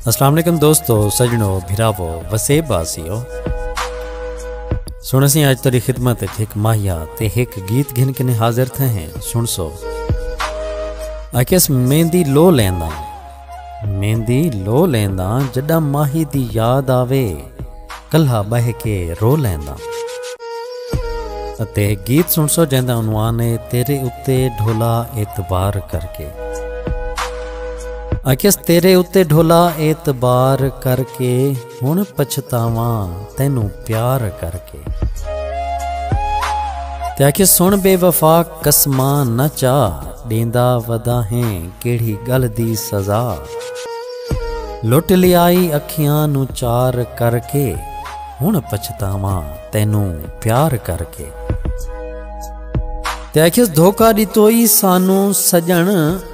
अस्सलाम वालेकुम दोस्तों, सजनों, भिरावो, वसेब वासियों। सुन सी अज तेरी खिदमत एक माहिया ते एक गीत घिन के हाजिर थे हैं। सुन सो आखिस मेहंदी लो लेंदा जड़ा माही दी याद आवे कल्हा बह के रो लेंदा। ते गीत सुन सो जैंदा उनवान है तेरे उत्ते ढोला एतबार करके। आखिस तेरे उत्ते ढोला एतबार करके हुण पछतावा तैनू प्यार करके। ते आखिस सुन बेवफा कसमा न चा देंदा वदा है केड़ी गल दी सजा। लुट लियाई अखियां नू चार करके हुण पछतावा तैनू प्यार करके। ते आखिस धोखा दितोई सानू सजन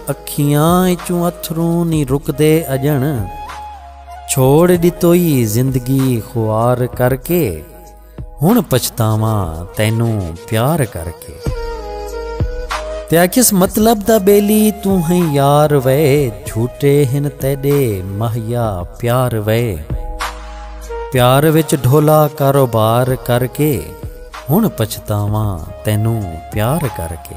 अखियां चू अथरू नी रुकदे अजन। छोड़ दितोई जिंदगी खुआर करके हुण पछतावा तैनू प्यार करके। ते आखिस मतलब दा बेली तू है यार वे झूठे हिन तेडे महिया प्यार वे। प्यार विच ढोला कारोबार करके हुण पछतावा तैनू प्यार करके।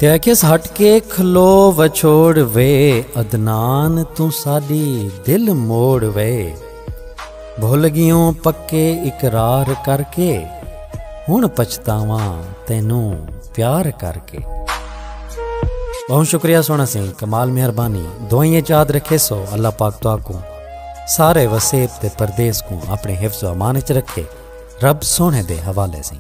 ते आखिस हट के खलो वछोड़ वे अदनान तू साडी दिल मोड़ वे। भुल गियों पक्के इकरार करके हुण पछतावा तैनू प्यार करके। बहुत शुक्रिया सोना सिंह, कमाल मेहरबानी। दुआएं चाद रखे सो अल्लाह पाक तुआकू सारे वसेब ते परदेस को अपने हिफ्ज़ व अमान च रखे। रब सोने दे हवाले से।